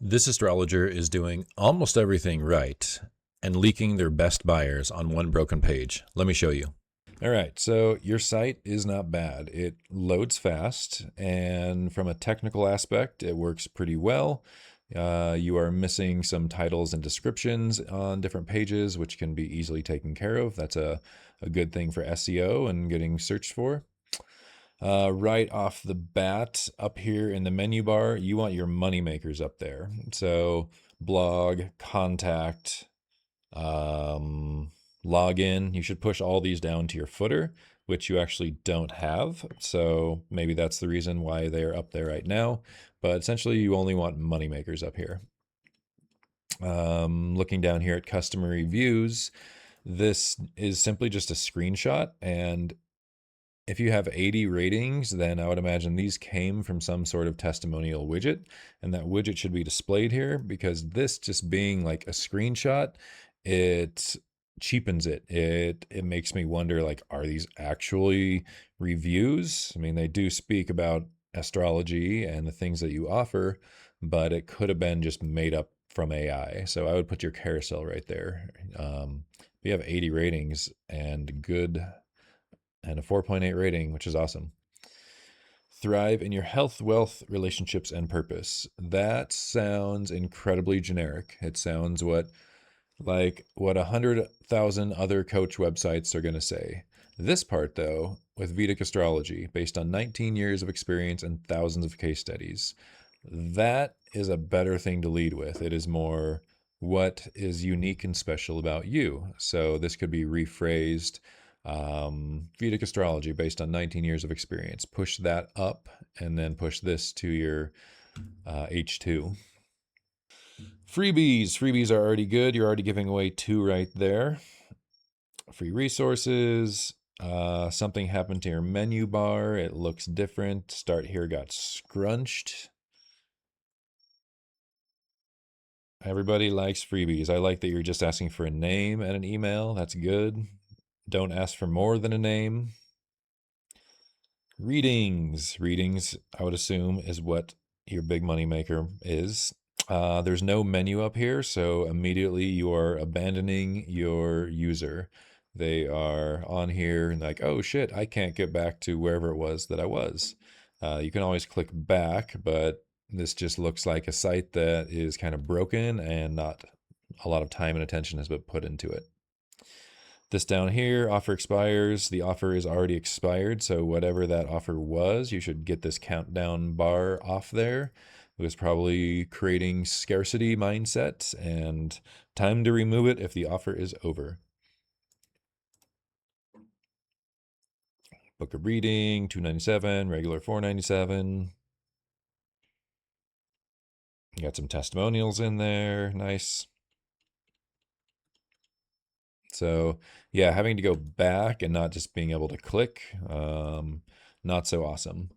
This astrologer is doing almost everything right and leaking their best buyers on one broken page. Let me show you. All right, so your site is not bad. It loads fast, and from a technical aspect, it works pretty well. You are missing some titles and descriptions on different pages, which can be easily taken care of. That's a good thing for SEO and getting searched for. Right off the bat, up here in the menu bar, you want your money makers up there. So blog, contact, login. You should push all these down to your footer, which you actually don't have. So maybe that's the reason why they're up there right now. But essentially, you only want money makers up here. Looking down here at customer reviews, this is simply just a screenshot, and if you have 80 ratings, then I would imagine these came from some sort of testimonial widget, and that widget should be displayed here, because this just being like a screenshot, it cheapens it. It makes me wonder, like, are these actually reviews? I mean, they do speak about astrology and the things that you offer, but it could have been just made up from AI. So I would put your carousel right there. If you have 80 ratings and a 4.8 rating, which is awesome. Thrive in your health, wealth, relationships, and purpose. That sounds incredibly generic. It sounds like what 100,000 other coach websites are going to say. This part, though, with Vedic astrology, based on 19 years of experience and thousands of case studies, that is a better thing to lead with. It is more what is unique and special about you. So this could be rephrased. Vedic astrology based on 19 years of experience. Push that up and then push this to your H2. Freebies. Freebies are already good. You're already giving away 2 right there. Free resources. Something happened to your menu bar. It looks different. Start here got scrunched. Everybody likes freebies. I like that you're just asking for a name and an email. That's good. Don't ask for more than a name. Readings. Readings, I would assume, is what your big money maker is. There's no menu up here, so immediately you are abandoning your user. They are on here and like, oh shit, I can't get back to wherever it was that I was. You can always click back, but this just looks like a site that is kind of broken and not a lot of time and attention has been put into it. This down here, offer expires. The offer is already expired, so whatever that offer was, you should get this countdown bar off there. It was probably creating scarcity mindset, and time to remove it if the offer is over. Book a reading, $297, regular $497. You got some testimonials in there, nice. So yeah, having to go back and not just being able to click, not so awesome.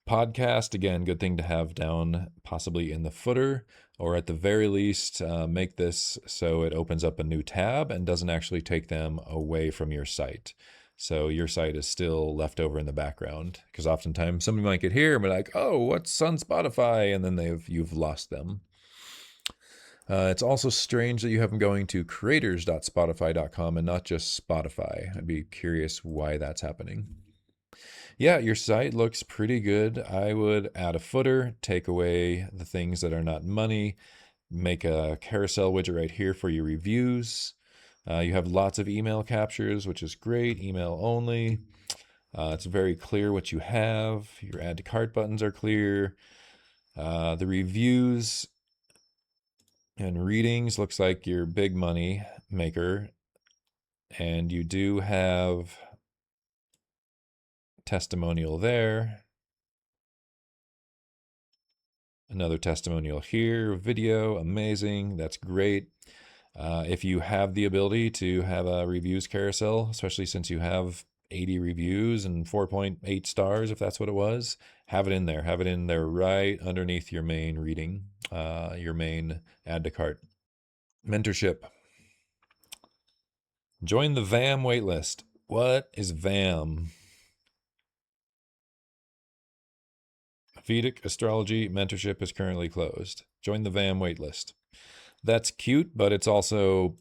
Podcast, again, good thing to have down possibly in the footer, or at the very least, make this so it opens up a new tab and doesn't actually take them away from your site. So your site is still left over in the background, because oftentimes somebody might get here and be like, oh, what's on Spotify? And then you've lost them. It's also strange that you have them going to creators.spotify.com and not just Spotify. I'd be curious why that's happening. Yeah, your site looks pretty good. I would add a footer, take away the things that are not money, make a carousel widget right here for your reviews. You have lots of email captures, which is great, email only. It's very clear what you have. Your add to cart buttons are clear. The reviews and readings looks like your big money maker, and you do have testimonial there, another testimonial here, video, amazing, that's great. If you have the ability to have a reviews carousel, especially since you have 80 reviews and 4.8 stars, if that's what it was, have it in there. Have it in there right underneath your main reading, your main add to cart. Mentorship. Join the VAM waitlist. What is VAM? Vedic Astrology mentorship is currently closed. Join the VAM waitlist. That's cute, but it's also,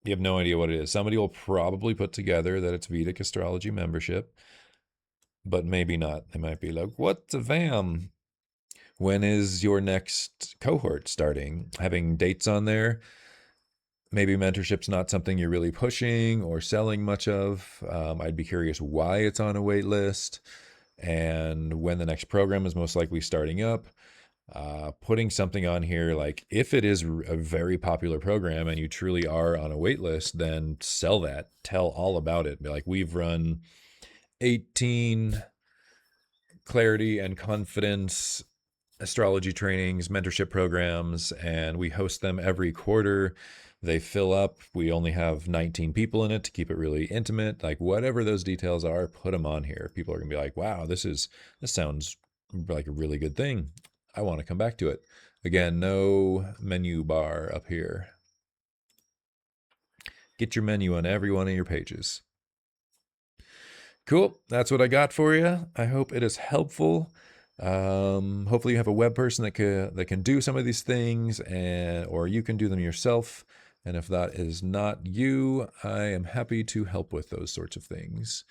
you have no idea what it is. Somebody will probably put together that it's Vedic Astrology membership, but maybe not. They might be like, what's a VAM? When is your next cohort starting? Having dates on there. Maybe mentorship's not something you're really pushing or selling much of. I'd be curious why it's on a wait list and when the next program is most likely starting up. Putting something on here, like if it is a very popular program and you truly are on a wait list, then sell that. Tell all about it. Be like, we've run 18 clarity and confidence astrology trainings, mentorship programs, and we host them every quarter. They fill up. We only have 19 people in it to keep it really intimate. Like whatever those details are, put them on here. People are gonna be like, wow, this sounds like a really good thing. I want to come back to it. Again, no menu bar up here. Get your menu on every one of your pages. Cool. That's what I got for you. I hope it is helpful. Hopefully you have a web person that can do some of these things, or you can do them yourself. And if that is not you, I am happy to help with those sorts of things.